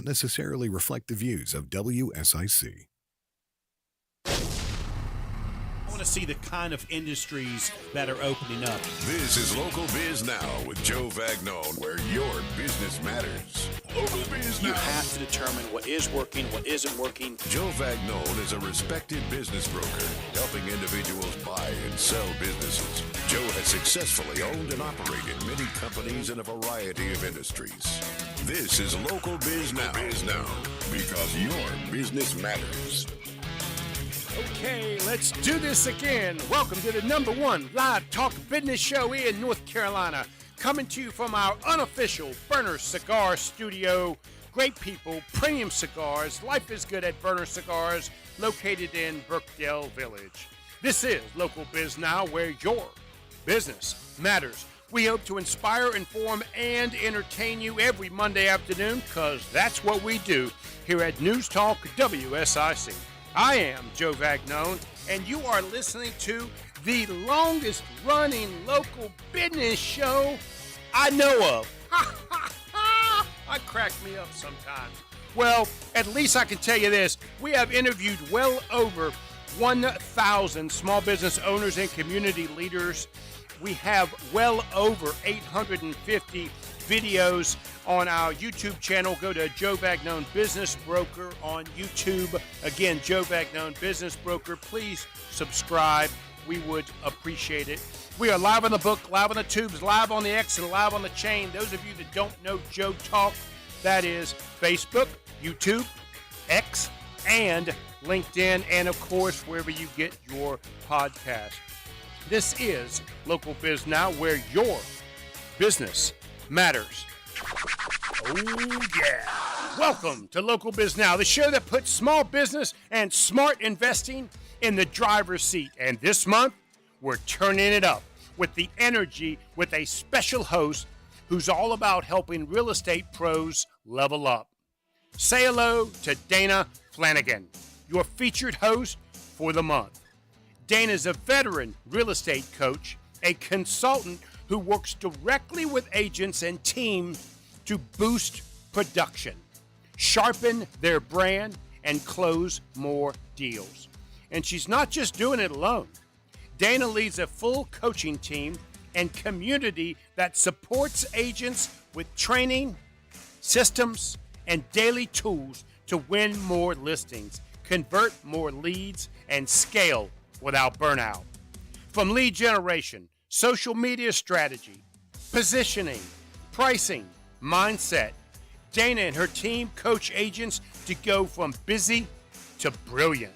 not necessarily reflect the views of WSIC. I want to see the kind of industries that are opening up. This is Local Biz Now with Joe Vagnone, where your business matters. Local Biz Now. You have to determine what is working, what isn't working. Joe Vagnone is a respected business broker, helping individuals buy and sell businesses. Joe has successfully owned and operated many companies in a variety of industries. This is Local Biz Now. Because your business matters. Okay, let's do this again. Welcome to the #1 live talk business show in North Carolina. Coming to you from our unofficial Burner Cigar Studio. Great people, premium cigars. Life is good at Burner Cigars, located in Birkdale Village. This is Local Biz Now, where your business matters. We hope to inspire, inform, and entertain you every Monday afternoon, because that's what we do here at News Talk WSIC. I am Joe Vagnone, and you are listening to the longest running local business show I know of. I crack me up sometimes. Well, at least I can tell you this. We have interviewed well over 1,000 small business owners and community leaders. We have well over 850 videos on our YouTube channel. Go to Joe Vagnone Business Broker on YouTube. Again, Joe Vagnone Business Broker. Please subscribe. We would appreciate it. We are live on the book, live on the tubes, live on the X, and live on the chain. Those of you that don't know Joe Talk, that is Facebook, YouTube, X, and LinkedIn, and of course, wherever you get your podcast. This is Local Biz Now, where your business matters. Oh, yeah. Welcome to Local Biz Now, the show that puts small business and smart investing in the driver's seat. And this month, we're turning it up with the energy with a special host who's all about helping real estate pros level up. Say hello to Dana Flanagan, your featured host for the month. Dana's a veteran real estate coach, a consultant who works directly with agents and teams to boost production, sharpen their brand, and close more deals. And she's not just doing it alone. Dana leads a full coaching team and community that supports agents with training, systems, and daily tools to win more listings, convert more leads, and scale without burnout. From lead generation, social media strategy, positioning, pricing, mindset, Dana and her team coach agents to go from busy to brilliant.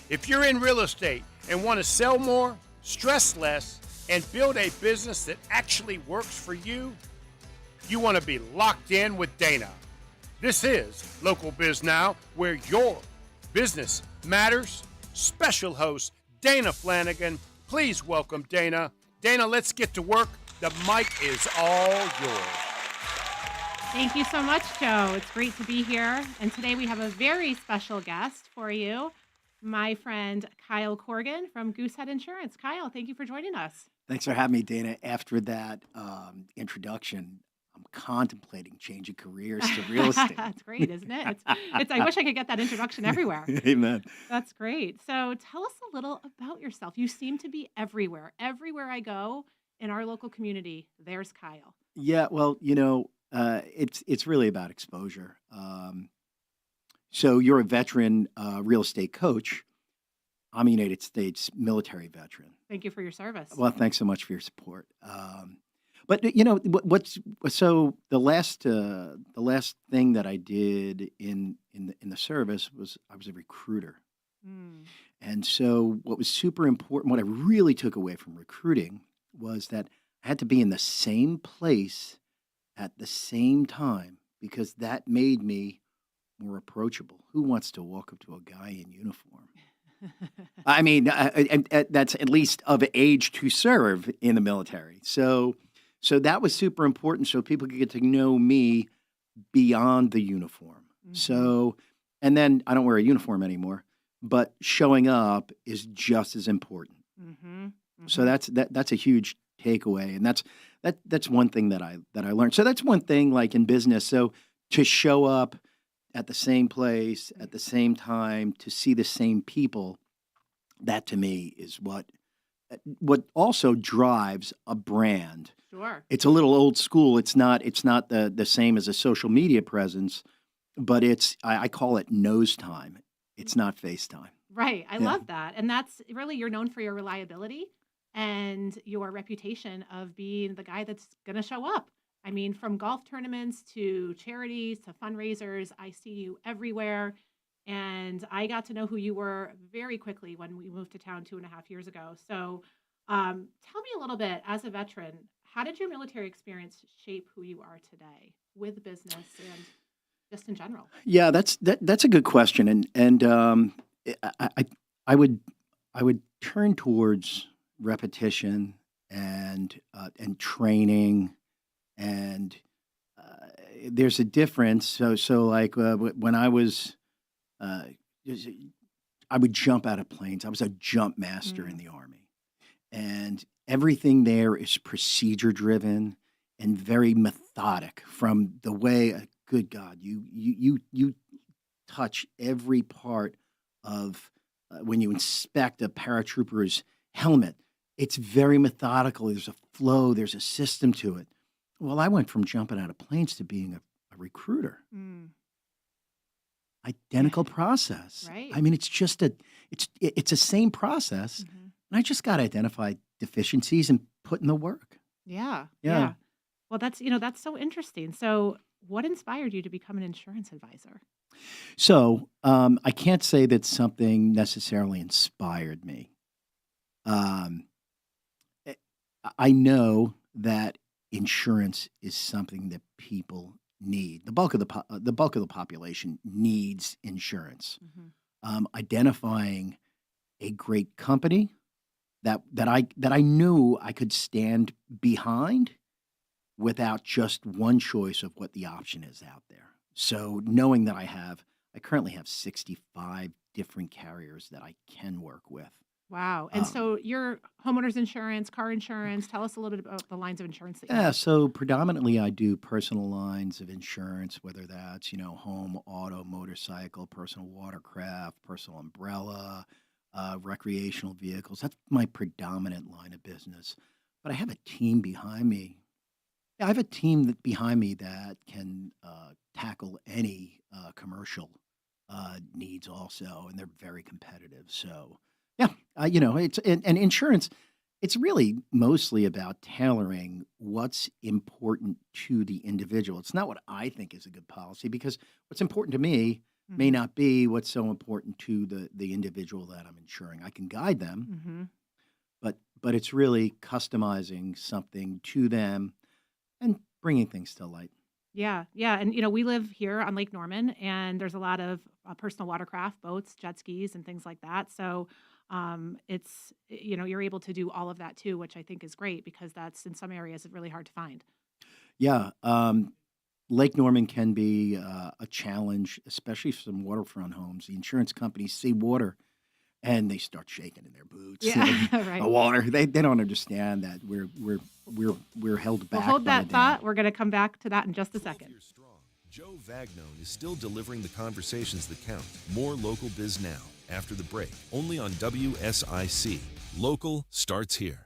If you're in real estate and want to sell more, stress less, and build a business that actually works for you, you want to be locked in with Dana. This is Local Biz Now, where your business matters. Special host Dana Flanagan. Please welcome Dana. Dana, let's get to work. The mic is all yours. Thank you so much, Joe. It's great to be here. And today we have a very special guest for you, my friend Kyle.corgan from Goosehead Insurance. Kyle, thank you for joining us. Thanks for having me, Dana. After that introduction, I'm contemplating changing careers to real estate. That's great, isn't it? It's. I wish I could get that introduction everywhere. Amen. That's great. So tell us a little about yourself. You seem to be everywhere. Everywhere I go in our local community, there's Kyle. Yeah, well, it's really about exposure. So you're a veteran real estate coach. I'm a United States military veteran. Thank you for your service. Well, thanks so much for your support. But the last thing that I did in the service was I was a recruiter. And so what was super important, what I really took away from recruiting was that I had to be in the same place at the same time, because that made me more approachable. Who wants to walk up to a guy in uniform? I mean, that's at least of age to serve in the military. So that was super important, so people could get to know me beyond the uniform. Mm-hmm. So, and then I don't wear a uniform anymore, but showing up is just as important. Mm-hmm. Mm-hmm. So that's a huge takeaway, and that's one thing that I learned. So that's one thing, like in business. So to show up, at the same place at the same time to see the same people, that to me is what also drives a brand. Sure. It's a little old school. It's not the same as a social media presence, but I call it nose time. It's not FaceTime. Right. I Yeah. love that. And that's really, you're known for your reliability and your reputation of being the guy that's going to show up. I mean, from golf tournaments to charities to fundraisers, I see you everywhere. And I got to know who you were very quickly when we moved to town 2.5 years ago. So tell me a little bit, as a veteran, how did your military experience shape who you are today with business and just in general? Yeah, that's a good question, and I would turn towards repetition and training, and there's a difference. So like when I was, I would jump out of planes. I was a jump master in the Army, and everything there is procedure driven and very methodic. From the way, good God, you touch every part of when you inspect a paratrooper's helmet. It's very methodical. There's a flow. There's a system to it. Well, I went from jumping out of planes to being a recruiter. Identical process. Right. I mean, it's the same process, and I just got to identify deficiencies and put in the work. Yeah. Yeah. Well, that's so interesting. So what inspired you to become an insurance advisor? So I can't say that something necessarily inspired me. I know that insurance is something that people need. The bulk of the population needs insurance. Identifying a great company that I knew I could stand behind without just one choice of what the option is out there. So knowing that I currently have 65 different carriers that I can work with. Wow. And so your homeowners insurance, car insurance, tell us a little bit about the lines of insurance that you Yeah, have. so predominantly I do personal lines of insurance, whether that's, home, auto, motorcycle, personal watercraft, personal umbrella, recreational vehicles. That's my predominant line of business. But I have a team behind me. Yeah, I have a team behind me that can tackle any commercial needs also, and they're very competitive. So, yeah, it's and insurance. It's really mostly about tailoring what's important to the individual. It's not what I think is a good policy, because what's important to me may Mhm. not be what's so important to the individual that I'm insuring. I can guide them, Mhm. but it's really customizing something to them and bringing things to light. Yeah. Yeah. And, we live here on Lake Norman, and there's a lot of personal watercraft, boats, jet skis, and things like that. So you're able to do all of that too, which I think is great, because that's, in some areas, really hard to find. Yeah, Lake Norman can be a challenge, especially for some waterfront homes. The insurance companies see water and they start shaking in their boots. Yeah. The Right. water, they don't understand that we're held We'll back hold by that the dam. thought. We're going to come back to that in just a second. You're strong. Joe Vagnone is still delivering the conversations that count. More local Biz Now after the break, only on WSIC. Local starts here.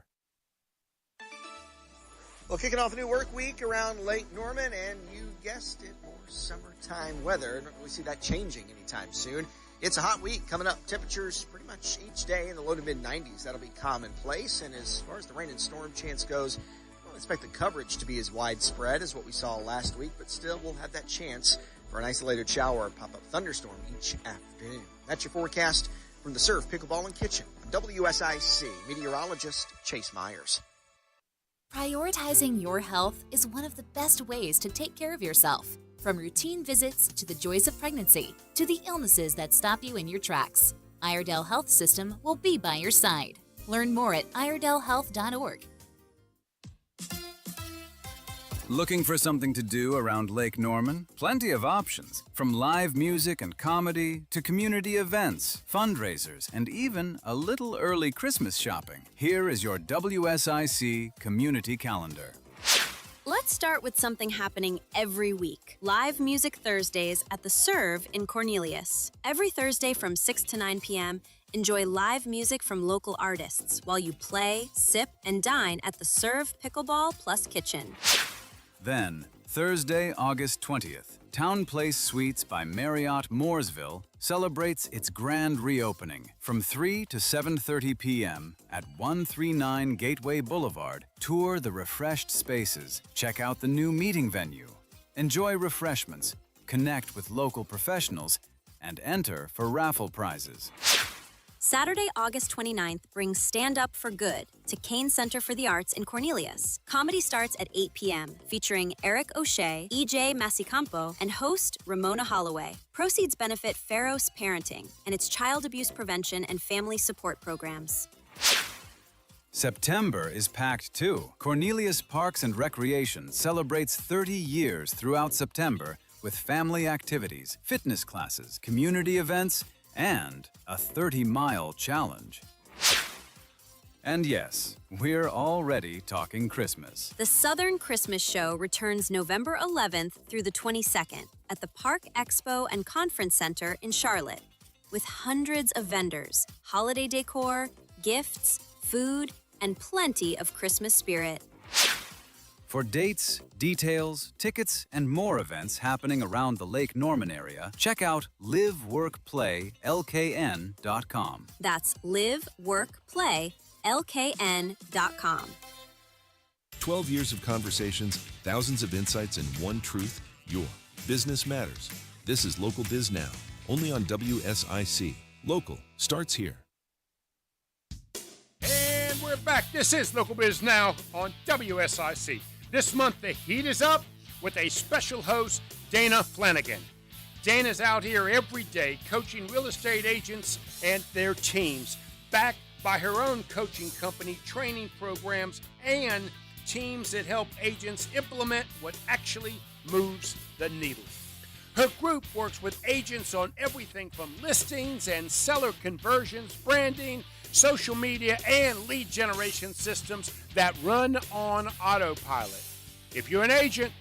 Well, kicking off a new work week around Lake Norman, and you guessed it, more summertime weather. Don't really see that changing anytime soon. It's a hot week coming up. Temperatures pretty much each day in the low to mid 90s. That'll be commonplace. And as far as the rain and storm chance goes, I don't expect the coverage to be as widespread as what we saw last week, but still we'll have that chance for an isolated shower or pop-up thunderstorm each afternoon. That's your forecast from the Surf, Pickleball, and Kitchen. I'm WSIC meteorologist Chase Myers. Prioritizing your health is one of the best ways to take care of yourself. From routine visits to the joys of pregnancy to the illnesses that stop you in your tracks, Iredell Health System will be by your side. Learn more at iredellhealth.org. Looking for something to do around Lake Norman? Plenty of options, from live music and comedy to community events, fundraisers, and even a little early Christmas shopping. Here is your WSIC community calendar. Let's start with something happening every week. Live Music Thursdays at the Serve in Cornelius. Every Thursday from 6 to 9 p.m., enjoy live music from local artists while you play, sip, and dine at the Serve Pickleball Plus Kitchen. Then, Thursday, August 20th, Town Place Suites by Marriott Mooresville celebrates its grand reopening from 3 to 7:30 p.m. at 139 Gateway Boulevard. Tour the refreshed spaces, check out the new meeting venue, enjoy refreshments, connect with local professionals, and enter for raffle prizes. Saturday, August 29th brings Stand Up for Good to Kane Center for the Arts in Cornelius. Comedy starts at 8 p.m., featuring Eric O'Shea, E.J. Masicampo, and host Ramona Holloway. Proceeds benefit Pharos Parenting and its child abuse prevention and family support programs. September is packed too. Cornelius Parks and Recreation celebrates 30 years throughout September with family activities, fitness classes, community events, and a 30-mile challenge. And yes, we're already talking Christmas. The Southern Christmas Show returns November 11th through the 22nd at the Park Expo and Conference Center in Charlotte, with hundreds of vendors, holiday decor, gifts, food, and plenty of Christmas spirit. For dates, details, tickets, and more events happening around the Lake Norman area, check out liveworkplaylkn.com. That's liveworkplaylkn.com. 12 years of conversations, thousands of insights, and one truth: your business matters. This is Local Biz Now, only on WSIC. Local starts here. And we're back. This is Local Biz Now on WSIC. This month, the heat is up with a special host, Dana Flanagan. Dana's out here every day coaching real estate agents and their teams, backed by her own coaching company, training programs, and teams that help agents implement what actually moves the needle. Her group works with agents on everything from listings and seller conversions, branding, social media, and lead generation systems that run on autopilot. If you're an agent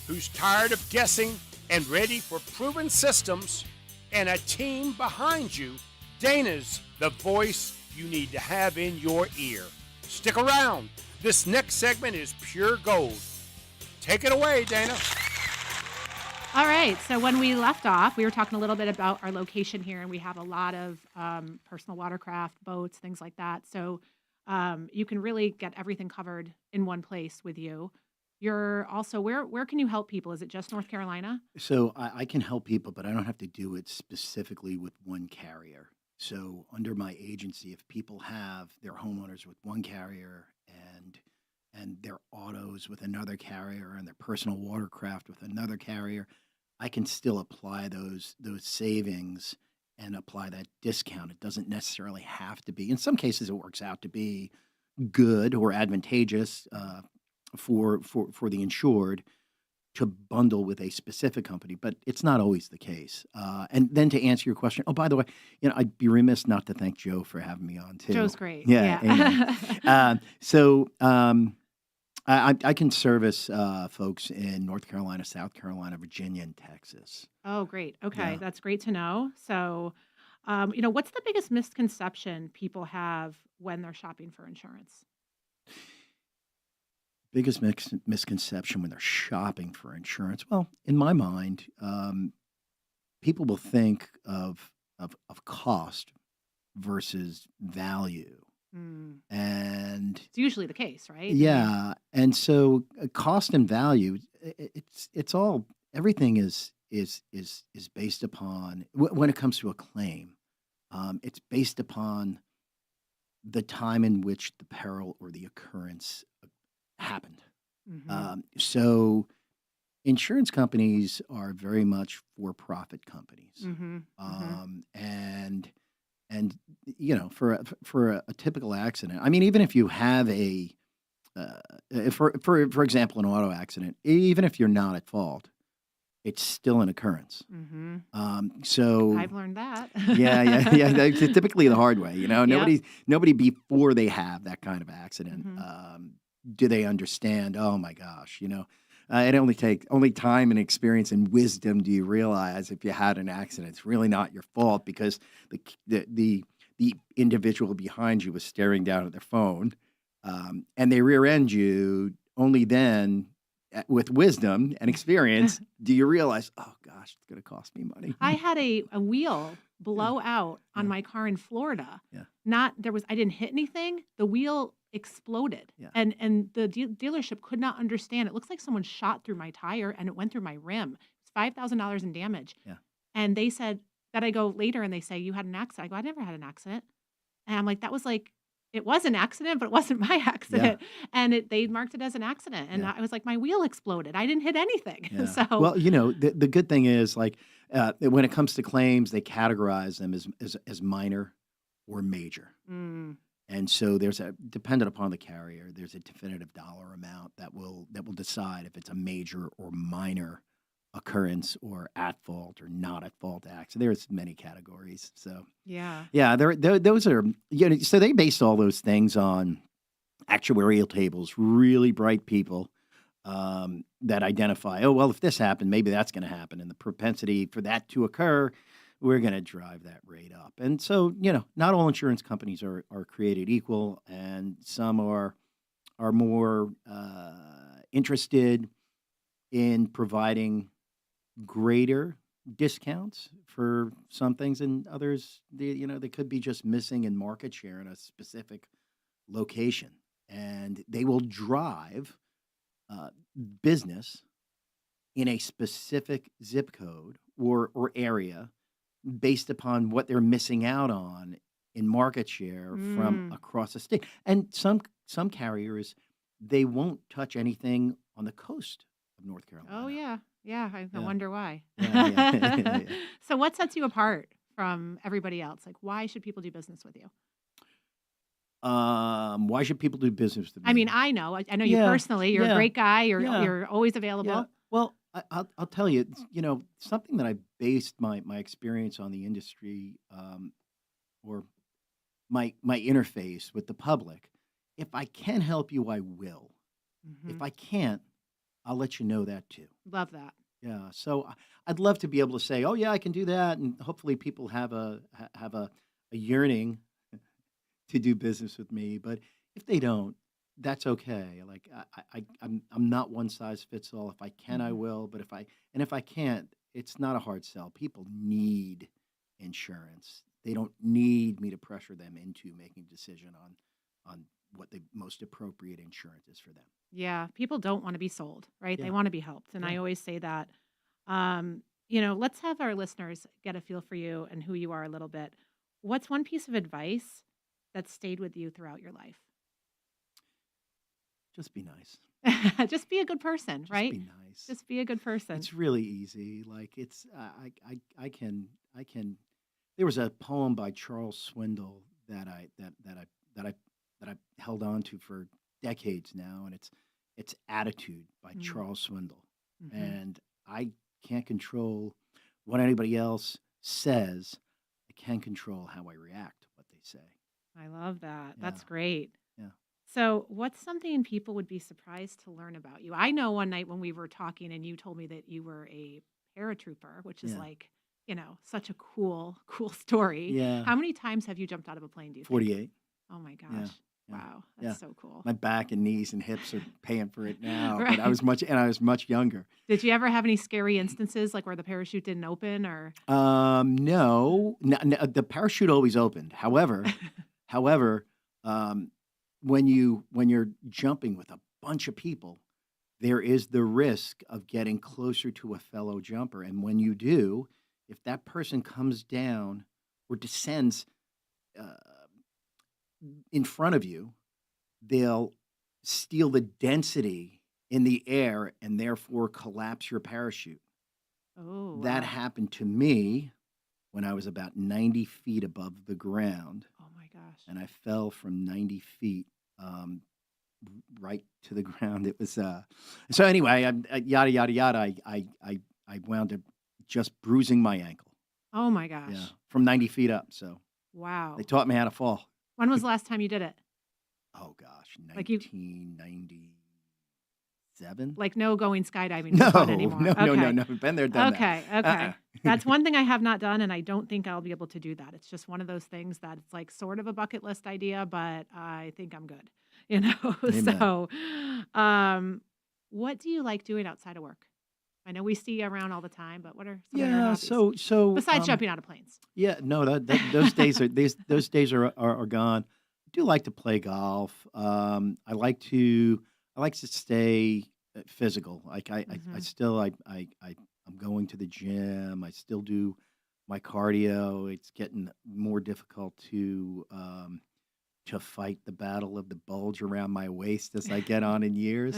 who's tired of guessing and ready for proven systems and a team behind you, Dana's the voice you need to have in your ear. Stick around. This next segment is pure gold. Take it away, Dana. All right. So when we left off, we were talking a little bit about our location here, and we have a lot of personal watercraft, boats, things like that. So you can really get everything covered in one place with you. You're also, where can you help people? Is it just North Carolina? So I can help people, but I don't have to do it specifically with one carrier. So under my agency, if people have their homeowners with one carrier and their autos with another carrier and their personal watercraft with another carrier, I can still apply those savings and apply that discount. It doesn't necessarily have to be. In some cases, it works out to be good or advantageous for the insured to bundle with a specific company, but it's not always the case. And then to answer your question, oh, by the way, I'd be remiss not to thank Joe for having me on too. Joe's great. Yeah. I can service folks in North Carolina, South Carolina, Virginia, and Texas. Oh, great. Okay. Yeah. That's great to know. So, what's the biggest misconception people have when they're shopping for insurance? Biggest misconception when they're shopping for insurance? Well, in my mind, people will think of cost versus value. And It's usually the case, right? yeah, and so cost and value, it's all, everything is based upon when it comes to a claim. It's based upon the time in which the peril or the occurrence happened. So insurance companies are very much for-profit companies. And for a typical accident, I mean, even if you have for example, an auto accident, even if you're not at fault, it's still an occurrence. So I've learned that. yeah. Typically the hard way. Yep. Nobody before they have that kind of accident do they understand? Oh my gosh, it only time and experience and wisdom do you realize if you had an accident, it's really not your fault because the individual behind you was staring down at their phone, and they rear end you. Only then, with wisdom and experience, do you realize, oh gosh, it's going to cost me money. I had a wheel blow out on my car in Florida. Yeah. I didn't hit anything. The wheel exploded. Yeah. And the dealership could not understand. It looks like someone shot through my tire and it went through my rim. It's $5,000 in damage. Yeah. And they said that I go later and they say, you had an accident. I go, I never had an accident. And I'm like, it was an accident, but it wasn't my accident. Yeah. And they marked it as an accident. And I was like, my wheel exploded. I didn't hit anything. Yeah. So, well, the good thing is when it comes to claims, they categorize them as minor or major. Mm. And so dependent upon the carrier, there's a definitive dollar amount that will decide if it's a major or minor occurrence or at fault or not at fault acts. There's many categories. So yeah, those are so they based all those things on actuarial tables, really bright people that identify, oh well, if this happened, maybe that's going to happen, and the propensity for that to occur, we're going to drive that rate up. And so not all insurance companies are created equal, and some are more interested in providing greater discounts for some things, and others, they could be just missing in market share in a specific location, and they will drive business in a specific zip code or area based upon what they're missing out on in market share from across the state. And some carriers, they won't touch anything on the coast of North Carolina. Oh yeah. Yeah, I wonder why. Yeah. So what sets you apart from everybody else? Like, why should people do business with you? Why should people do business with me? I mean, I know you personally. You're a great guy. You're always available. Yeah. Well, I'll tell you, something that I based my experience on the industry or my interface with the public. If I can help you, I will. Mm-hmm. If I can't, I'll let you know that too. Love that. Yeah. So I'd love to be able to say, oh yeah, I can do that. And hopefully people have a yearning to do business with me. But if they don't, that's okay. Like I'm not one size fits all. If I can, I will. But if I can't, it's not a hard sell. People need insurance. They don't need me to pressure them into making a decision on what the most appropriate insurance is for them. Yeah, people don't want to be sold, right? Yeah. They want to be helped. And I always say that. Let's have our listeners get a feel for you and who you are a little bit. What's one piece of advice that stayed with you throughout your life? Just be nice. Just be a good person, right? Just be nice. Just be a good person. It's really easy. Like it's, I can. There was a poem by Charles Swindoll that I held on to for decades now, and it's Attitude by Charles Swindoll. Mm-hmm. And I can't control what anybody else says. I can control how I react to what they say. I love that. Yeah. That's great. Yeah. So what's something people would be surprised to learn about you? I know one night when we were talking and you told me that you were a paratrooper, which is Yeah. such a cool story. Yeah. How many times have you jumped out of a plane, do you think? 48. Oh my gosh. Yeah. Wow. That's so cool. My back and knees and hips are paying for it now. Right. But I was much younger. Did you ever have any scary instances like where the parachute didn't open or? No, the parachute always opened. However, when you're jumping with a bunch of people, there is the risk of getting closer to a fellow jumper. And when you do, if that person comes down or descends in front of you, they'll steal the density in the air and therefore collapse your parachute. Oh, That wow. happened to me when I was about 90 feet above the ground, Oh my gosh. and I fell from 90 feet right to the ground. It was so anyway. Yada yada yada. I wound up just bruising my ankle. Oh my gosh. Yeah, from 90 feet up. So Wow. they taught me how to fall. When was the last time you did it? Oh gosh, Like you, 1997. like no going skydiving No, for fun anymore. no, Okay. no, no, no. Been there, done Okay. that. Okay. That's one thing I have not done, and I don't think I'll be able to do that. It's just one of those things that it's like sort of a bucket list idea, but I think I'm good. You know. Amen. So, what do you like doing outside of work? I know we see you around all the time, but what are some of your Yeah. hobbies So besides jumping out of planes? yeah, no, those days are those days are gone. I do like to play golf. I like to stay physical. Like I Hmm. still I'm going to the gym. I still do my cardio. It's getting more difficult to fight the battle of the bulge around my waist as I get on in years.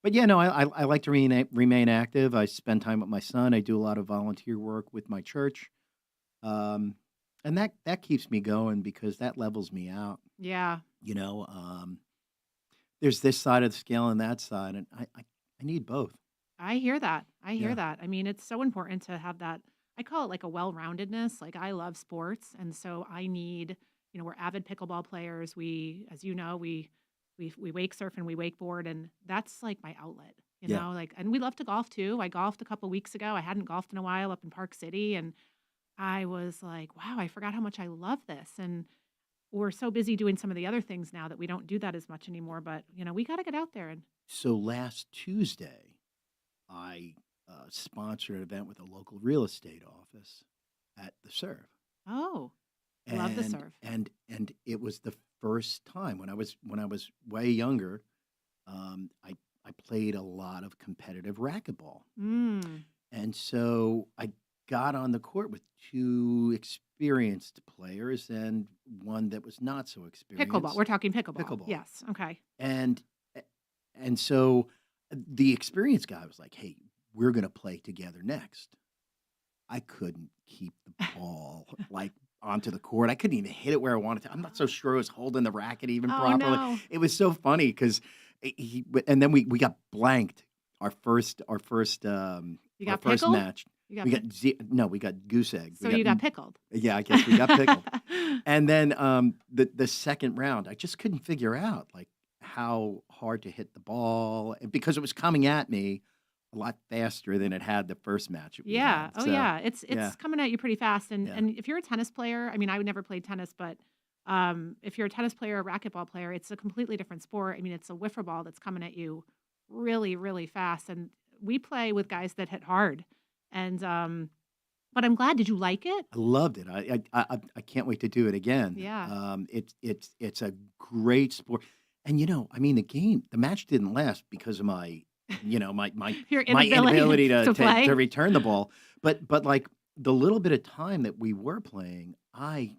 But yeah, no, I like to remain active. I spend time with my son. I do a lot of volunteer work with my church. And that keeps me going because that levels me out. Yeah. You know, there's this side of the scale and that side, and I need both. I hear that. I hear Yeah. that. I mean, it's so important to have that. I call it like a well-roundedness. Like I love sports, and so I need, we're avid pickleball players. We, as you know, we wake surf and we wakeboard, and that's like my outlet. Yeah. Like, and we love to golf too. I golfed a couple weeks ago. I hadn't golfed in a while up in Park City, and I was like, wow, I forgot how much I love this. And we're so busy doing some of the other things now that we don't do that as much anymore. But we got to get out there and So last Tuesday, I sponsored an event with a local real estate office at the Serve. oh, love the and surf. and it was the first time when I was way younger. I played a lot of competitive racquetball, Mm. and so I got on the court with two experienced players and one that was not so Pickleball. experienced. We're talking pickleball. Pickleball, Yes. Okay. and and so the experienced guy was like, "Hey, we're gonna play together next." I couldn't keep the ball like onto the court. I couldn't even hit it where I wanted to. I'm not so sure I was holding the racket even Oh properly. no. It was so funny because and then we got blanked our first You our got first pickled? match. You got We got no, we got goose egg. so you got pickled. Yeah, I guess we got pickled. And then the second round, I just couldn't figure out like how hard to hit the ball, and because it was coming at me a lot faster than it had the first match that we Yeah. had. Oh So yeah. It's yeah, coming at you pretty fast. And yeah, and if you're a tennis player, I mean, I would never play tennis, but if you're a tennis player, a racquetball player, it's a completely different sport. I mean, it's a wiffle ball that's coming at you really, really fast. And we play with guys that hit hard. And but I'm glad. Did you like it? I loved it. I can't wait to do it again. Yeah. It's a great sport, and I mean the match didn't last because of my Your my inability to play. to return the ball. But like the little bit of time that we were playing, I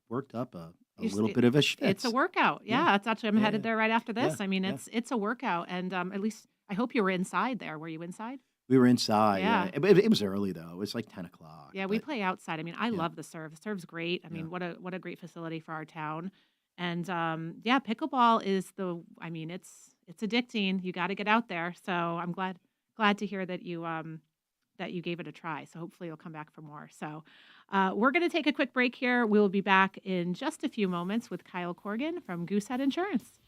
worked up a You s- little it- bit of a It's a schwitz. workout. Yeah, Yeah, it's actually I'm headed yeah, there right after yeah, this. I mean, yeah. it's a workout, and at least I hope you were inside there. Were you inside? We were inside. Yeah. Yeah, it was early though. It was like 10 o'clock. Yeah, we But play outside. I mean, I yeah, love the serve. The serve's great. I yeah. mean, what a great facility for our town. And yeah, pickleball is I mean, it's addicting. You got to get out there. So I'm glad to hear that you gave it a try. So hopefully you'll come back for more. So we're going to take a quick break here. We'll be back in just a few moments with Kyle.corgan from Goosehead Insurance.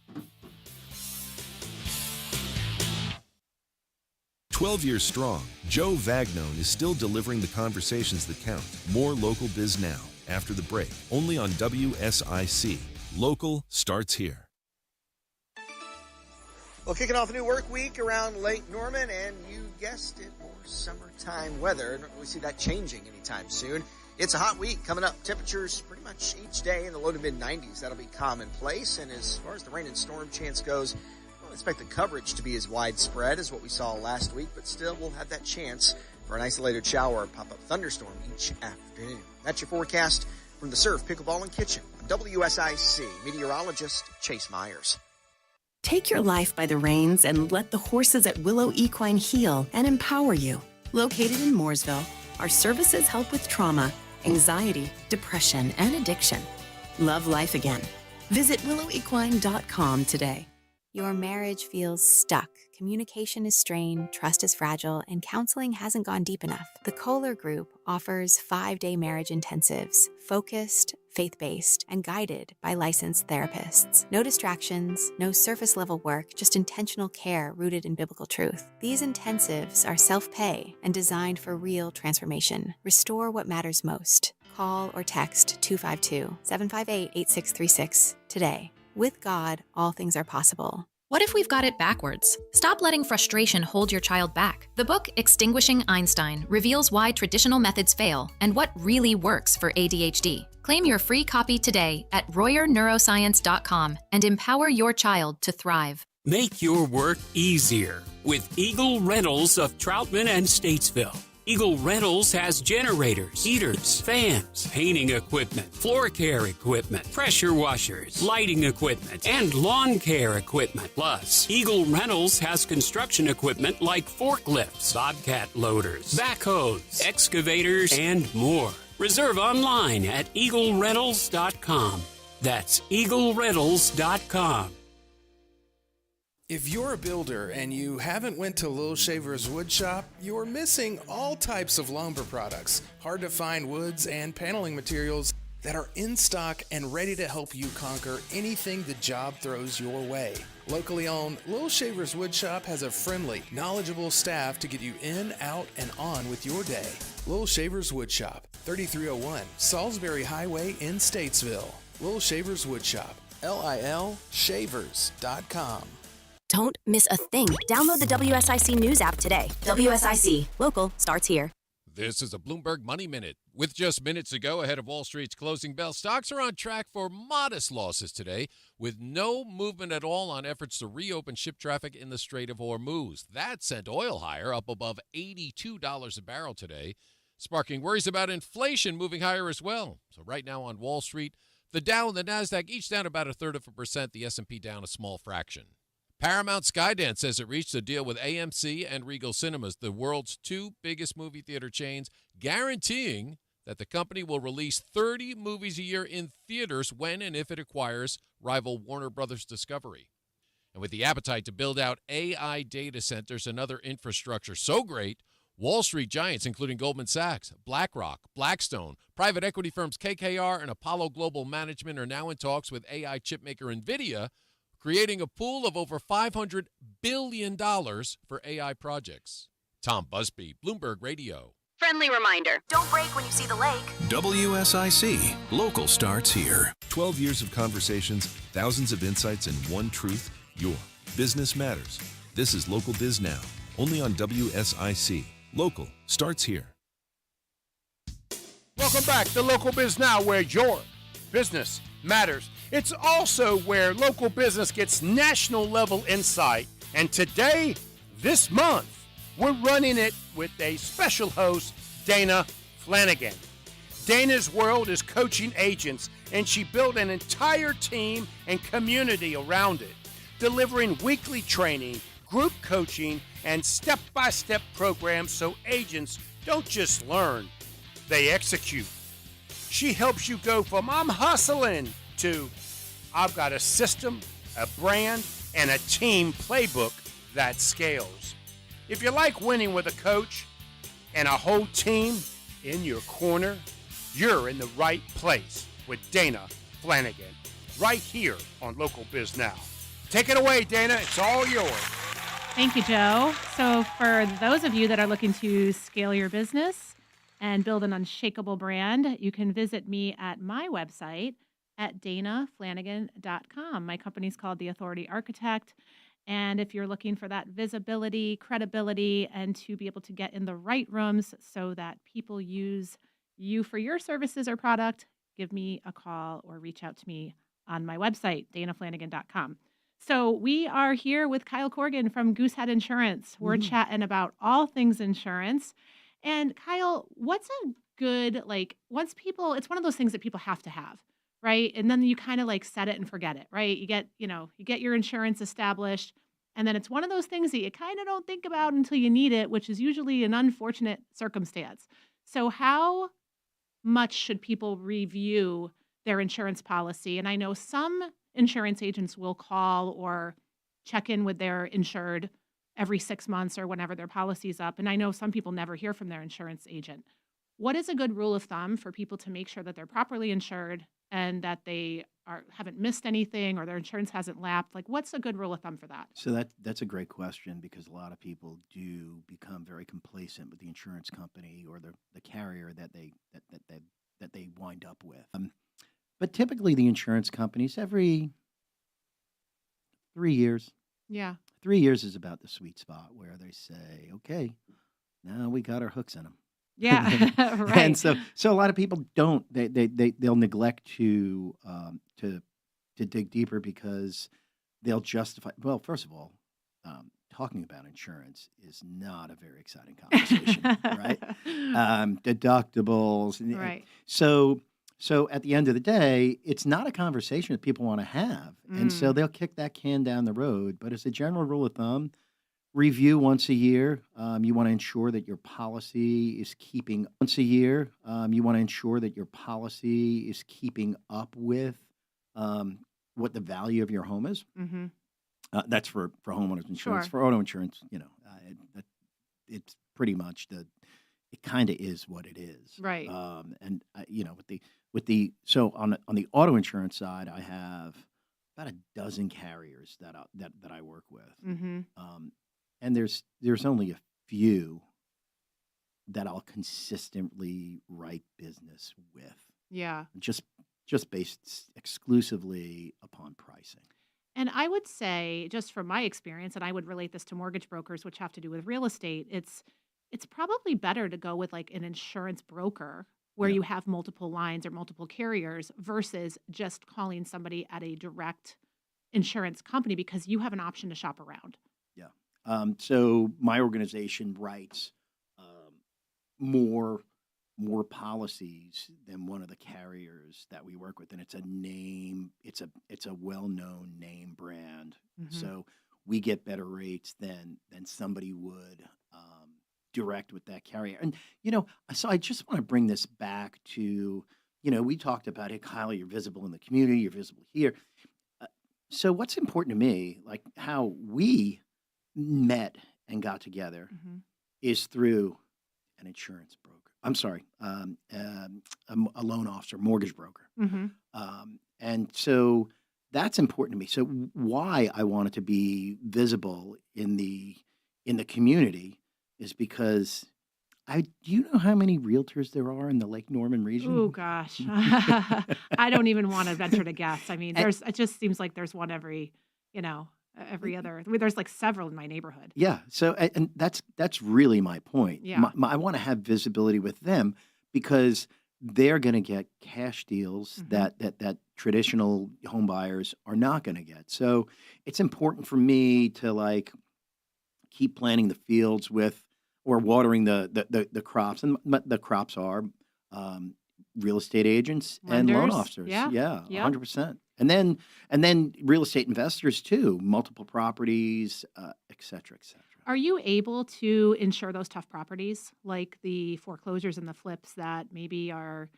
12 years strong, Joe Vagnone is still delivering the conversations that count. More Local Biz Now after the break, only on WSIC. Local starts here. Well, kicking off a new work week around Lake Norman, and you guessed it, more summertime weather. Don't really see that changing anytime soon. It's a hot week coming up. Temperatures pretty much each day in the low to mid 90s. That'll be commonplace. And as far as the rain and storm chance goes, I don't expect the coverage to be as widespread as what we saw last week, but still we'll have that chance for an isolated shower or pop-up thunderstorm each afternoon. That's your forecast from the Surf, Pickleball, and Kitchen. I'm WSIC meteorologist Chase Myers. Take your life by the reins and let the horses at Willow Equine heal and empower you. Located in Mooresville, our services help with trauma, anxiety, depression, and addiction. Love life again. Visit willowequine.com today. Your marriage feels stuck, communication is strained, trust is fragile, and counseling hasn't gone deep enough. The Kohler Group offers 5-day marriage intensives, focused, faith-based, and guided by licensed therapists. No distractions, no surface-level work, just intentional care rooted in biblical truth. These intensives are self-pay and designed for real transformation. Restore what matters most. Call or text 252-758-8636 today. With God, all things are possible. What if we've got it backwards? Stop letting frustration hold your child back. The book Extinguishing Einstein reveals why traditional methods fail and what really works for ADHD. Claim your free copy today at RoyerNeuroscience.com and empower your child to thrive. Make your work easier with Eagle Rentals of Troutman and Statesville. Eagle Rentals has generators, heaters, fans, painting equipment, floor care equipment, pressure washers, lighting equipment, and lawn care equipment. Plus, Eagle Rentals has construction equipment like forklifts, bobcat loaders, backhoes, excavators, and more. Reserve online at EagleRentals.com. That's EagleRentals.com. If you're a builder and you haven't went to Little Shaver's Wood Shop, you're missing all types of lumber products, hard to find woods and paneling materials that are in stock and ready to help you conquer anything the job throws your way. Locally owned, Little Shaver's Wood Shop has a friendly, knowledgeable staff to get you in, out, and on with your day. Little Shaver's Wood Shop, 3301 Salisbury Highway in Statesville. Little Shaver's Wood Shop, LILshavers.com. Don't miss a thing. Download the WSIC News app today. WSIC. Local starts here. This is a Bloomberg Money Minute. With just minutes to go ahead of Wall Street's closing bell, stocks are on track for modest losses today, with no movement at all on efforts to reopen ship traffic in the Strait of Hormuz. That sent oil higher, up above $82 a barrel today, sparking worries about inflation moving higher as well. So right now on Wall Street, the Dow and the Nasdaq each down about 0.33%, the S&P down a small fraction. Paramount Skydance says it reached a deal with AMC and Regal Cinemas, the world's two biggest movie theater chains, guaranteeing that the company will release 30 movies a year in theaters when and if it acquires rival Warner Brothers Discovery. And with the appetite to build out AI data centers and other infrastructure so great, Wall Street giants, including Goldman Sachs, BlackRock, Blackstone, private equity firms KKR, and Apollo Global Management are now in talks with AI chipmaker NVIDIA, creating a pool of over $500 billion for AI projects. Tom Busby, Bloomberg Radio. Friendly reminder, don't brake when you see the lake. WSIC. Local starts here. 12 years of conversations, thousands of insights, and one truth. Your business matters. This is Local Biz Now, only on WSIC. Local starts here. Welcome back to Local Biz Now, where your business matters. It's also where local business gets national level insight. And today, this month, we're running it with a special host, Dana Flanagan. Dana's world is coaching agents, and she built an entire team and community around it, delivering weekly training, group coaching, and step-by-step programs so agents don't just learn, they execute. She helps you go from I'm hustling to I've got a system, a brand, and a team playbook that scales. If you like winning with a coach and a whole team in your corner, you're in the right place with Dana Flanagan, right here on Local Biz Now. Take it away, Dana. It's all yours. Thank you, Joe. So for those of you that are looking to scale your business and build an unshakable brand, you can visit me at my website at danaflanagan.com. My company's called The Authority Architect. And if you're looking for that visibility, credibility, and to be able to get in the right rooms so that people use you for your services or product, give me a call or reach out to me on my website, danaflanagan.com. So we are here with Kyle.corgan from Goosehead Insurance. We're chatting about all things insurance. And Kyle, what's a good, once people, it's one of those things that people have to have, right? And then you kind of set it and forget it, right? You get your insurance established, and then it's one of those things that you kind of don't think about until you need it, which is usually an unfortunate circumstance. So how much should people review their insurance policy? And I know some insurance agents will call or check in with their insured every 6 months or whenever their policy's up. And I know some people never hear from their insurance agent. What is a good rule of thumb for people to make sure that they're properly insured and that they haven't missed anything or their insurance hasn't lapsed? Like, what's a good rule of thumb for that? So that's a great question, because a lot of people do become very complacent with the insurance company or the carrier that they wind up with. But typically, the insurance companies every 3 years. Yeah. 3 years is about the sweet spot where they say, "Okay, now we got our hooks in them." Yeah, right. And so a lot of people don't. They'll neglect to dig deeper because they'll justify. Well, first of all, talking about insurance is not a very exciting conversation, right? Deductibles, Right. So at the end of the day, it's not a conversation that people want to have, and so they'll kick that can down the road. But as a general rule of thumb, review once a year. You want to ensure that your policy is keeping once a year. You want to ensure that your policy is keeping up with what the value of your home is. Mm-hmm. That's for homeowners insurance. Sure. For auto insurance, it's pretty much it kind of is what it is. Right. And so on the auto insurance side, I have about a dozen carriers that I work with. Mm-hmm. And there's only a few that I'll consistently write business with, Yeah. just based exclusively upon pricing. And I would say, just from my experience, and I would relate this to mortgage brokers, which have to do with real estate, it's probably better to go with like an insurance broker where Yeah. you have multiple lines or multiple carriers versus just calling somebody at a direct insurance company, because you have an option to shop around. Yeah. So my organization writes more policies than one of the carriers that we work with, and it's a name. It's a well-known name brand. Mhm. So we get better rates than somebody would direct with that carrier. And so I just want to bring this back to we talked about it, Kyle. You're visible in the community. You're visible here. So what's important to me, like how we met and got together, Mhm. is through an insurance broker. I'm sorry, a loan officer, mortgage broker. Mhm. And so that's important to me. So why I wanted to be visible in the community is because do you know how many realtors there are in the Lake Norman region? Oh gosh. I don't even want to venture to guess. I mean, And- it just seems like there's one every other. I mean, there's like several in my neighborhood. Yeah. So, and that's really my point. Yeah. I want to have visibility with them because they're going to get cash deals Mhm. that traditional home buyers are not going to get. So it's important for me to like keep planting the fields with or watering the crops, and the crops are real estate agents and loan Lenders. officers. Yeah. Yeah, Yep. 100%. And then real estate investors too, multiple properties, et cetera, et cetera. Are you able to insure those tough properties, like the foreclosures and the flips that maybe are?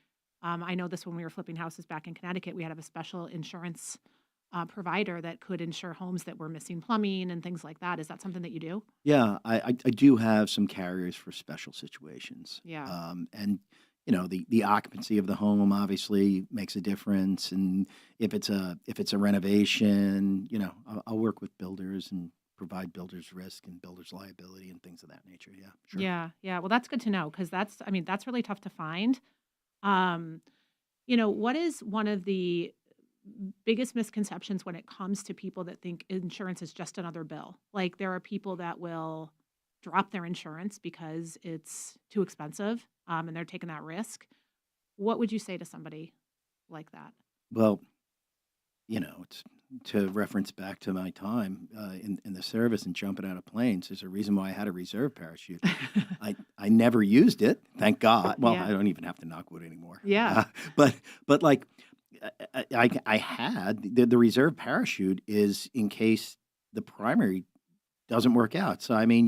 I know this when we were flipping houses back in Connecticut, we had a special insurance provider that could insure homes that were missing plumbing and things like that. Is that something that you do? Yeah, I do have some carriers for special situations. Yeah. And the occupancy of the home obviously makes a difference, and if it's a renovation, I'll work with builders and provide builders risk and builders liability and things of that nature. Yeah, sure. Yeah. Yeah. Well, that's good to know because that's really tough to find. What is one of the biggest misconceptions when it comes to people that think insurance is just another bill? Like there are people that will drop their insurance because it's too expensive, and they're taking that risk. What would you say to somebody like that? Well, it's to reference back to my time in the service and jumping out of planes. There's a reason why I had a reserve parachute. I never used it, thank God. Well, Yeah. I don't even have to knock wood anymore. Yeah. But like I had the reserve parachute is in case the primary doesn't work out. So I mean,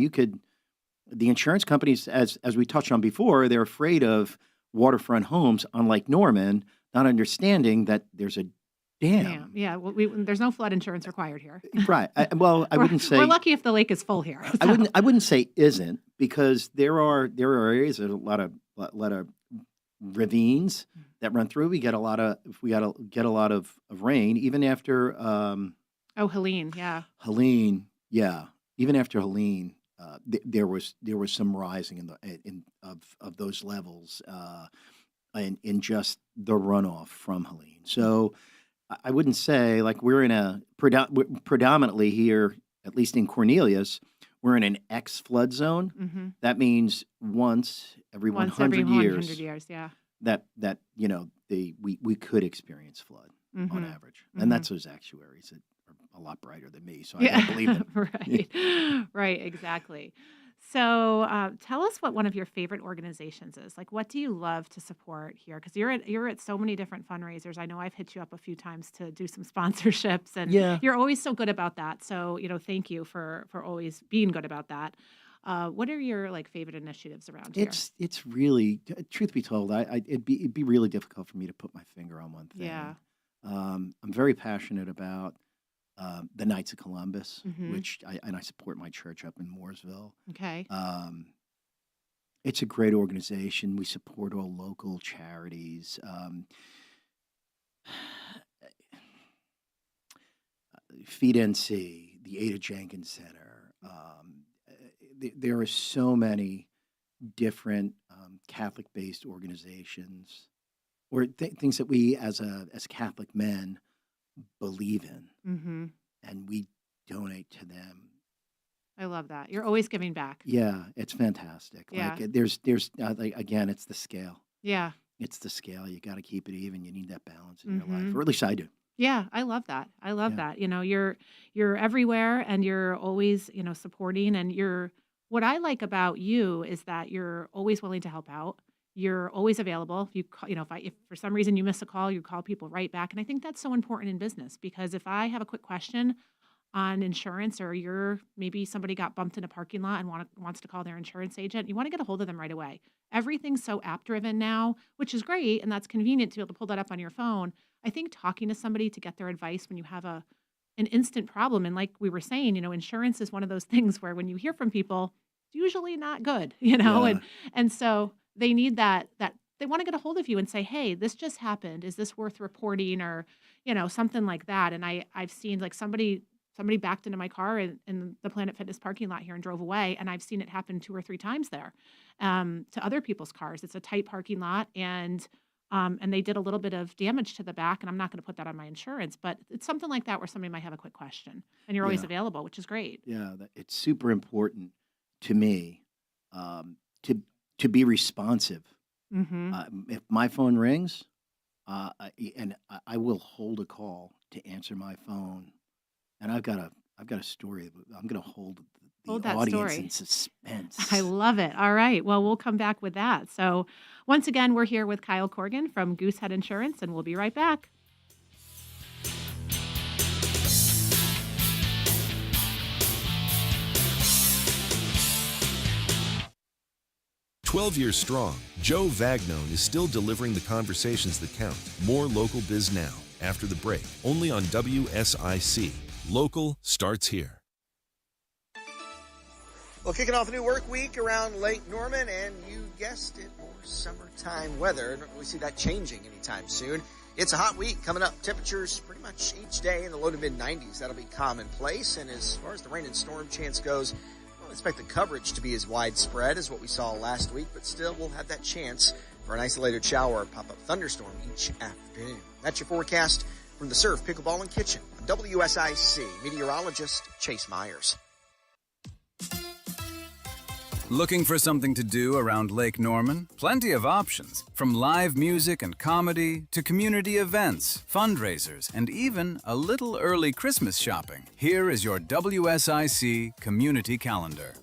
the insurance companies, as we touched on before, they're afraid of waterfront homes on Lake Norman, not understanding that there's a dam. Yeah. Well, there's no flood insurance required here. Right. I wouldn't say We're lucky if the lake is full here. I wouldn't say isn't, because there are areas, there's a lot of ravines that run through. We get a lot of rain even after Helene, yeah. Helene, yeah. Even after Helene, there was some rising of those levels in just the runoff from Helene. So I wouldn't say, like, we're in a predominantly here, at least in Cornelius, we're in an X flood zone. Mm-hmm. That means once every 100 years, yeah. that we could experience flood on average, and that's those actuaries that are a lot brighter than me, so I don't believe them. Right, right, exactly. So tell us what one of your favorite organizations is. Like, what do you love to support here? Because you're at so many different fundraisers. I know I've hit you up a few times to do some sponsorships, and you're always so good about that. So, thank you for always being good about that. What are your favorite initiatives around here? It's really, truth be told, it'd be really difficult for me to put my finger on one thing. Yeah. I'm very passionate about the Knights of Columbus, which I support my church up in Mooresville. Okay. It's a great organization. We support all local charities. Feed NC, the Ada Jenkins Center. There are so many different Catholic-based organizations, or things that we as Catholic men believe in, and we donate to them. I love that. You're always giving back. Yeah, it's fantastic. Yeah. There's again, it's the scale. Yeah. It's the scale. You got to keep it even. You need that balance in your life, or at least I do. Yeah, I love that. I love that. You're everywhere, and you're always, supporting, and what I like about you is that you're always willing to help out. You're always available. If for some reason you miss a call, you call people right back. And I think that's so important in business, because if I have a quick question on insurance, or maybe somebody got bumped in a parking lot and wants to call their insurance agent, you want to get a hold of them right away. Everything's so app driven now, which is great, and that's convenient to be able to pull that up on your phone. I think talking to somebody to get their advice when you have an instant problem, and like we were saying, insurance is one of those things where when you hear from people, it's usually not good, Yeah. and so they need that they want to get a hold of you and say, hey, this just happened. Is this worth reporting, or, something like that. And I've seen somebody backed into my car in the Planet Fitness parking lot here and drove away. And I've seen it happen 2 or 3 times there to other people's cars. It's a tight parking lot, and they did a little bit of damage to the back, and I'm not going to put that on my insurance, but it's something like that where somebody might have a quick question, and you're always Yeah. available, which is great. Yeah, it's super important to me to be responsive. If my phone rings, I will hold a call to answer my phone, and I've got a story. I'm going to hold the Hold that audience story. in suspense. I love it. All right. Well, we'll come back with that. So once again, we're here with Kyle.corgan from Goosehead Insurance, and we'll be right back. "12 years strong, Joe Vagnone is still delivering the conversations that count. More local Biz Now after the break, only on WSIC. Local starts here. Well, kicking off a new work week around Lake Norman, and you guessed it, more summertime weather. Don't really see that changing anytime soon. It's a hot week coming up. Temperatures pretty much each day in the low to mid-90s. That'll be commonplace. And as far as the rain and storm chance goes, I don't expect the coverage to be as widespread as what we saw last week, but still we'll have that chance for an isolated shower or pop-up thunderstorm each afternoon. That's your forecast from the Surf Pickleball and Kitchen. I'm WSIC meteorologist Chase Myers. Looking for something to do around Lake Norman? Plenty of options, from live music and comedy to community events, fundraisers, and even a little early Christmas shopping. Here is your WSIC community calendar.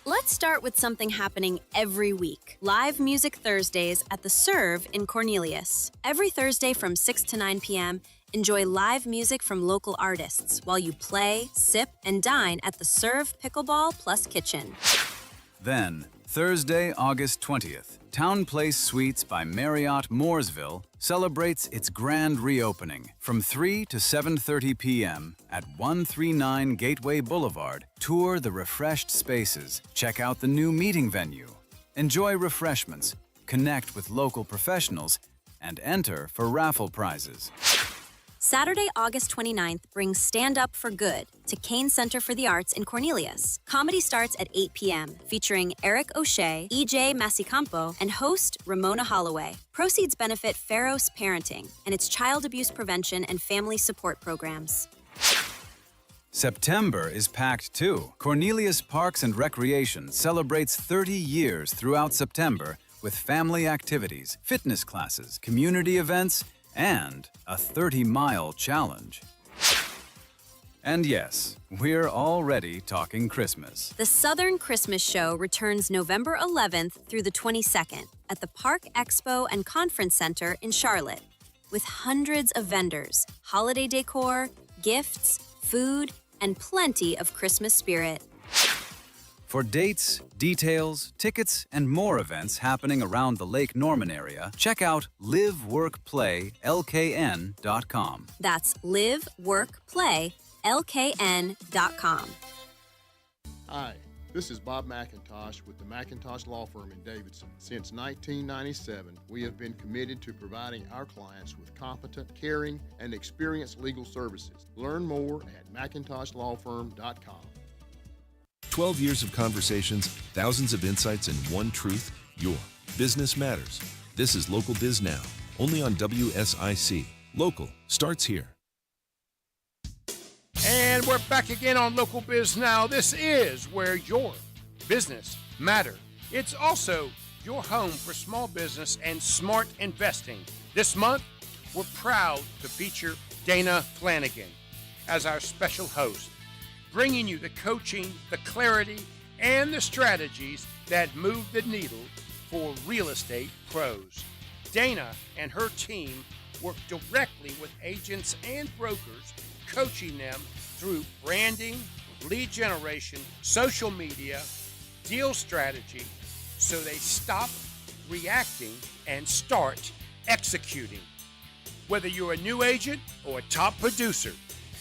Let's start with something happening every week. Live Music Thursdays at the Serve in Cornelius. Every Thursday from 6 to 9 p.m., enjoy live music from local artists while you play, sip, and dine at the Serve Pickleball Plus Kitchen. Then, Thursday, August 20th, Town Place Suites by Marriott Mooresville celebrates its grand reopening from 3 to 7:30 p.m. at 139 Gateway Boulevard. Tour the refreshed spaces, check out the new meeting venue, enjoy refreshments, connect with local professionals, and enter for raffle prizes. Saturday, August 29th brings Stand Up for Good to Kane Center for the Arts in Cornelius. Comedy starts at 8 p.m., featuring Eric O'Shea, EJ Masicampo, and host Ramona Holloway. Proceeds benefit Pharos Parenting and its child abuse prevention and family support programs. September is packed too. Cornelius Parks and Recreation celebrates 30 years throughout September with family activities, fitness classes, community events, and a 30-mile challenge. And yes, we're already talking Christmas. The Southern Christmas Show returns November 11th through the 22nd at the Park Expo and Conference Center in Charlotte, with hundreds of vendors, holiday decor, gifts, food, and plenty of Christmas spirit. For dates, details, tickets, and more events happening around the Lake Norman area, check out liveworkplaylkn.com. That's liveworkplaylkn.com. Hi, this is Bob McIntosh with the McIntosh Law Firm in Davidson. Since 1997, we have been committed to providing our clients with competent, caring, and experienced legal services. Learn more at McIntoshLawFirm.com. 12 years of conversations, thousands of insights, and one truth: your business matters. This is Local Biz Now, only on WSIC. Local starts here. And we're back again on Local Biz Now. This is where your business matters. It's also your home for small business and smart investing. This month, we're proud to feature Dana Flanagan as our special host, bringing you the coaching, the clarity, and the strategies that move the needle for real estate pros. Dana and her team work directly with agents and brokers, coaching them through branding, lead generation, social media, deal strategy, so they stop reacting and start executing. Whether you're a new agent or a top producer,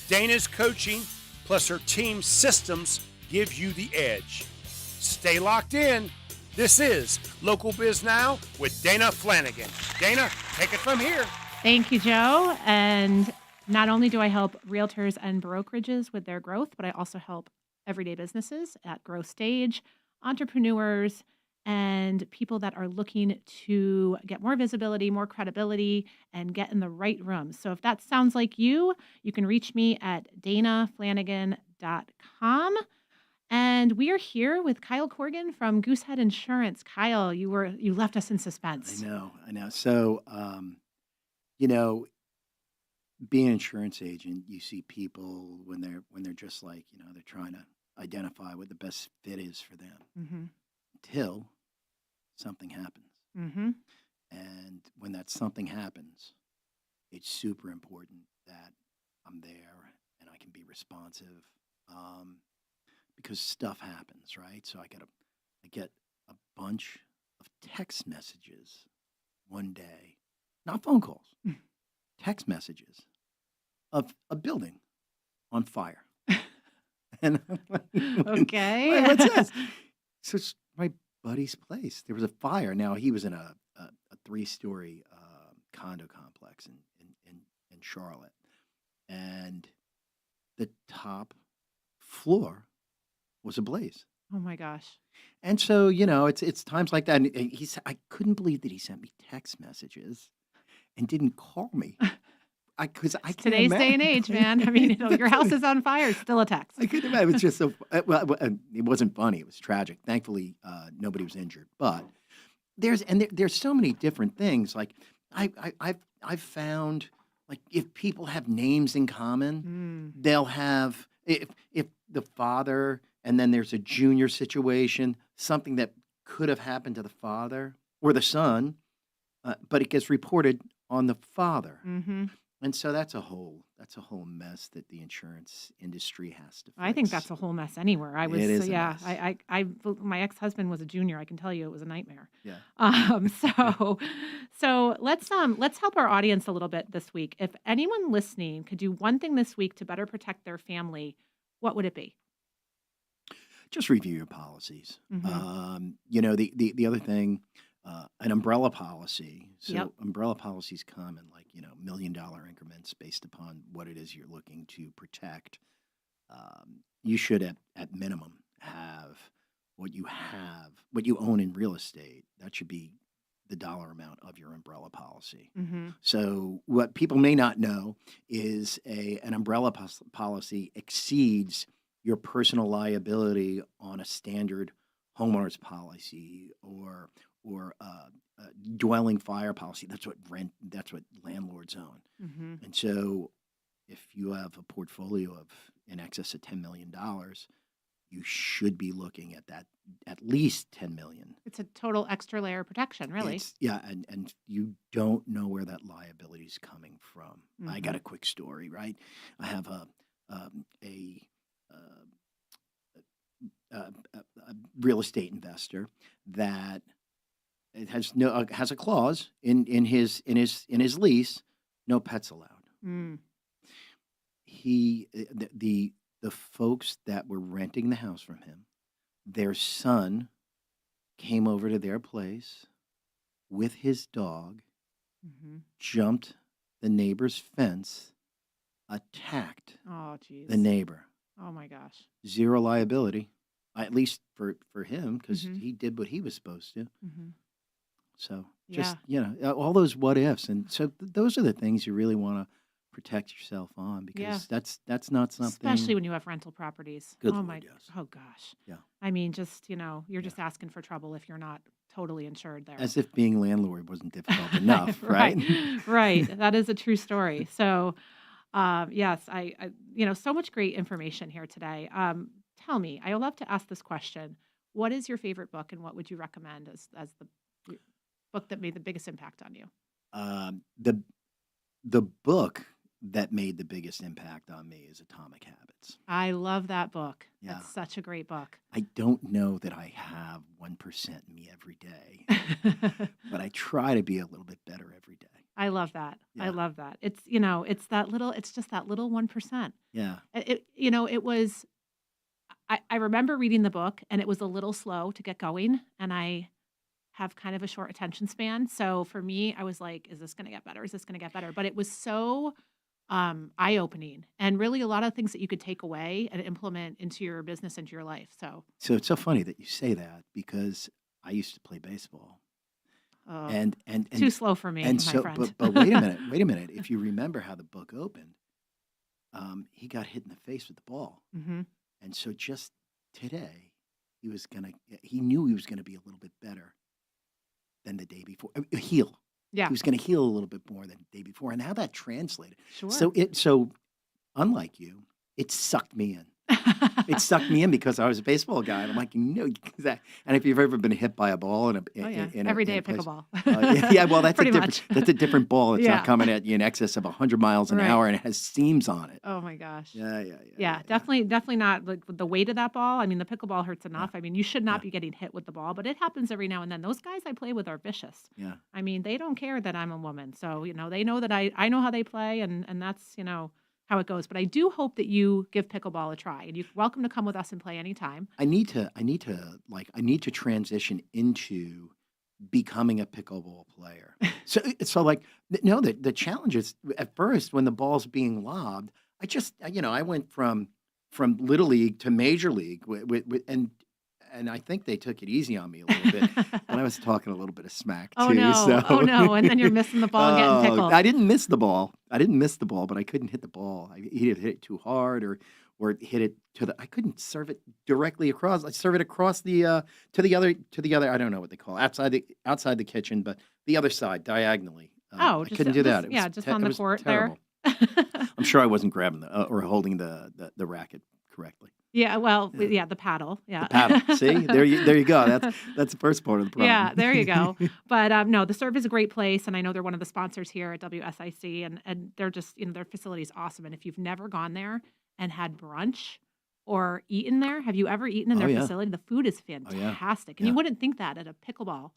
Dana's coaching plus her team's systems give you the edge. Stay locked in. This is Local Biz Now with Dana Flanagan. Dana, take it from here. Thank you, Joe. And not only do I help realtors and brokerages with their growth, but I also help everyday businesses at growth stage, entrepreneurs, and people that are looking to get more visibility, more credibility, and get in the right rooms. So if that sounds like you can reach me at danaflanagan.com. And we are here with Kyle.corgan from Goosehead Insurance. Kyle, you left us in suspense. I know. So, being an insurance agent, you see people when they're just like, they're trying to identify what the best fit is for them. Mm-hmm. Until something happens. Mm-hmm. And when that something happens, it's super important that I'm there and I can be responsive, because stuff happens, right? So I get a bunch of text messages one day, not phone calls, text messages of a building on fire. And I'm like, Okay. What's this? So it's my buddy's place. There was a fire. Now, he was in a 3-story condo complex in Charlotte. And the top floor was ablaze. Oh my gosh. And so, it's times like that. And he said, I couldn't believe that he sent me text messages and didn't call me. Because I can't Today's day and imagine. age, man. I mean, your house is on fire. It's still a text. I couldn't imagine. It was just so. Well, it wasn't funny. It was tragic. Thankfully, nobody was injured. But there's so many different things. Like I've found, like, if people have names in common, they'll have, if the father and then there's a junior situation, something that could have happened to the father or the son, but it gets reported on the father. Mm-hmm. And so that's a whole mess that the insurance industry has to fix. I think that's a whole mess anywhere. I was, It is a yeah, mess. my ex-husband was a junior. I can tell you it was a nightmare. Yeah. So let's help our audience a little bit this week. If anyone listening could do one thing this week to better protect their family, what would it be? Just review your policies. Mhm. The other thing, an umbrella policy. So Yep. umbrella policies come in $1 million increments based upon what it is you're looking to protect. You should at minimum have what you own in real estate. That should be the dollar amount of your umbrella policy. Mhm. So what people may not know is an umbrella policy exceeds your personal liability on a standard homeowners policy or dwelling fire policy. That's what landlords own. Mhm. And so if you have a portfolio of in excess of $10 million, you should be looking at that at least $10 million. It's a total extra layer of protection, really. And you don't know where that liability is coming from. I got Mhm. a quick story, right? I have a real estate investor that it has a clause in his lease, no pets allowed. Mm. The folks that were renting the house from him, their son came over to their place with his dog, Mhm. jumped the neighbor's fence, attacked Oh, the geez. neighbor. Oh my gosh. Zero liability, at least for him, because Mhm. he did what he was supposed to. Mhm. So Yeah. just, all those what ifs. And so those are the things you really want to protect yourself on Yeah. because that's not something. Especially when you have rental properties. Good Oh Lord, my, yes. oh gosh. Yeah. I mean, just, you're just asking for trouble if you're not totally insured there. As if being landlord wasn't difficult enough, right? Right. That is a true story. So, yes, so much great information here today. Tell me, I would love to ask this question. What is your favorite book and what would you recommend as the book that made the biggest impact on you? The book that made the biggest impact on me is Atomic Habits. I love that book. Yeah. That's such a great book. I don't know that I have 1% in me every day, but I try to be a little bit better every day. I love that. I Yeah. love that. It's, it's just that little 1%. Yeah. It was, I remember reading the book and it was a little slow to get going and I have kind of a short attention span. So for me, I was like, is this going to get better? Is this going to get better? But it was so eye-opening and really a lot of things that you could take away and implement into your business, into your life. So it's so funny that you say that because I used to play baseball. oh, And too slow for me, and my so friend. but wait a minute. If you remember how the book opened, he got hit in the face with the ball. Mhm. And so just today, he knew he was gonna be a little bit better than the day before. Heal. Yeah. He was gonna heal a little bit more than the day before. And how that translated. Sure. So unlike you, it sucked me in. It sucked me in because I was a baseball guy, and I'm like, and if you've ever been hit by a ball Oh, yeah. Every day at place- pickleball. well, that's Pretty a different much. that's a different ball. It's Yeah. not coming at you in excess of 100 miles an Right. hour, and it has seams on it. Oh my gosh. Yeah. Definitely not like with the weight of that ball. I mean, the pickleball hurts enough. I mean, you should not be getting hit with the ball, but it happens every now and then. Those guys I play with are vicious. Yeah. I mean, they don't care that I'm a woman. So, they know that I know how they play and that's, how it goes. But I do hope that you give pickleball a try and you're welcome to come with us and play anytime. I need to transition into becoming a pickleball player. The challenge is at first when the ball's being lobbed, I went from little league to major league and I think they took it easy on me a little bit. But I was talking a little bit of smack too. Oh no. And then you're missing the ball and getting pickled. I didn't miss the ball, but I couldn't hit the ball. I either hit it too hard or hit it I couldn't serve it directly across. I serve it across the to the other. I don't know what they call it, outside the kitchen, but the other side diagonally. I couldn't do that. Just on the court terrible. there. I'm sure I wasn't grabbing or holding the racket correctly. Yeah, well, yeah, the paddle. Yeah. The paddle. See, there you go. That's the first part of the problem. Yeah, there you go. But no, the Serve is a great place, and I know they're one of the sponsors here at WSIC, and they're just, their facility is awesome. And if you've never gone there and had brunch or eaten there, have you ever eaten in their facility? The food is fantastic, and you wouldn't think that at a pickleball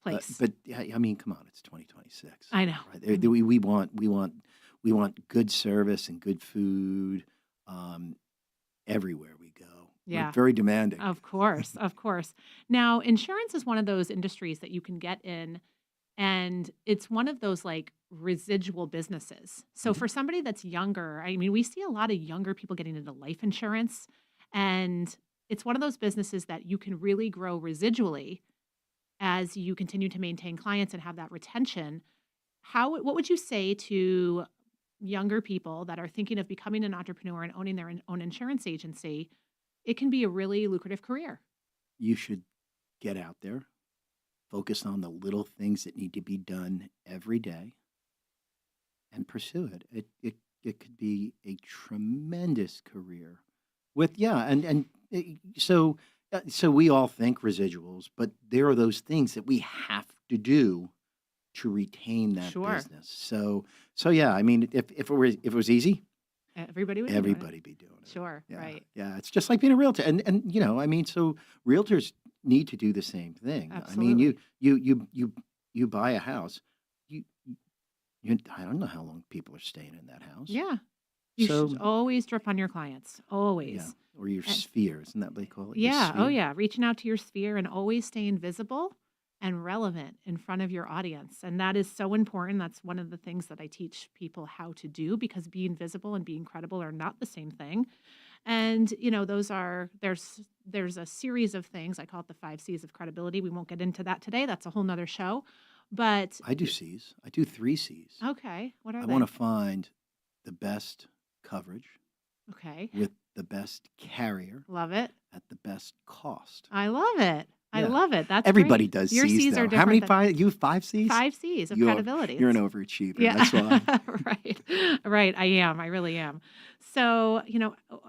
place. But I mean, come on, it's 2026. I know. Right? We want good service and good food. Everywhere we go. Yeah. We're very demanding. Of course, of course. Now, insurance is one of those industries that you can get in, and it's one of those like residual businesses. So for somebody that's younger, I mean, we see a lot of younger people getting into life insurance, and it's one of those businesses that you can really grow residually as you continue to maintain clients and have that retention. What would you say to younger people that are thinking of becoming an entrepreneur and owning their own insurance agency? It can be a really lucrative career. You should get out there, focus on the little things that need to be done every day, and pursue it. It could be a tremendous career. So we all think residuals, but there are those things that we have to do to retain that business. So yeah, I mean, if it was easy, everybody would be doing it. Sure, Yeah, right. Yeah, it's just like being a realtor, and I mean, so realtors need to do the same thing. Absolutely. I mean, you buy a house, I don't know how long people are staying in that house. Yeah. You should always drip on your clients, always. Yeah, or your sphere, isn't that what they call it? Your Yeah. Oh, sphere? yeah. Reaching out to your sphere and always staying visible and relevant in front of your audience. And that is so important. That's one of the things that I teach people how to do, because being visible and being credible are not the same thing. And, there's a series of things. I call it the 5 C's of credibility. We won't get into that today. That's a whole nother show. But I do C's. I do 3 C's. Okay. What are I they? want to find the best coverage Okay. with the best carrier Love it. at the best cost. I love it. I Yeah. love it. That's Everybody great. does Your C's, C's though. are How many different than- 5? You have 5 C's? 5 C's of You're- credibility. You're an overachiever. Yeah. That's why. Right. I am. I really am. So,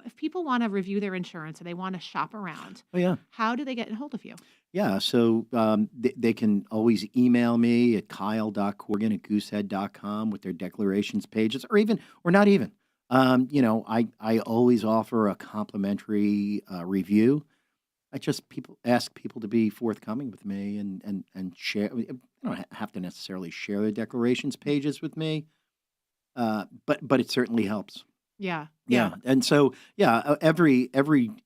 if people want to review their insurance or they want to shop around, Oh, yeah. how do they get in hold of you? Yeah, so they can always email me at Kyle.corgan at Goosehead.com with their declarations pages, or not even. I always offer a complimentary review. I just ask people to be forthcoming with me and share. You don't have to necessarily share their declarations pages with me, but it certainly helps. Yeah. Yeah, and so every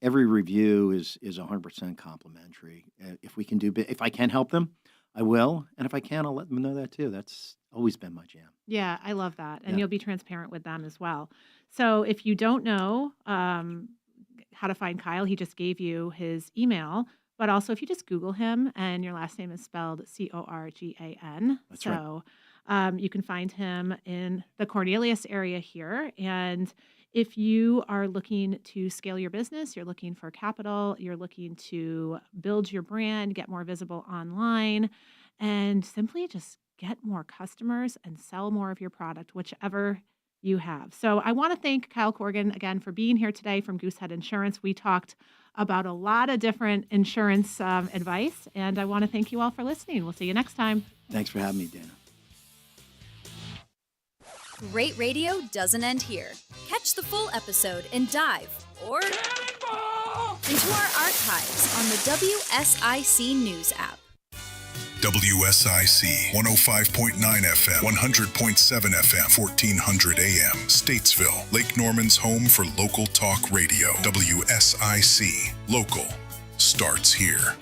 review is 100% complimentary. If I can help them, I will, and if I can, I'll let them know that too. That's always been my jam. Yeah, I love that. And Yeah. you'll be transparent with them as well. So if you don't know how to find Kyle, he just gave you his email. But also, if you just Google him and your last name is spelled Corgan. That's right. So you can find him in the Cornelius area here. And if you are looking to scale your business, you're looking for capital, you're looking to build your brand, get more visible online, and simply just get more customers and sell more of your product, whichever you have. So I want to thank Kyle.corgan again for being here today from Goosehead Insurance. We talked about a lot of different insurance advice, and I want to thank you all for listening. We'll see you next time. Thanks for having me, Dana. Great radio doesn't end here. Catch the full episode and dive into our archives on the WSIC News app. WSIC 105.9 FM, 100.7 FM, 1400 AM, Statesville, Lake Norman's home for local talk radio. WSIC, local starts here.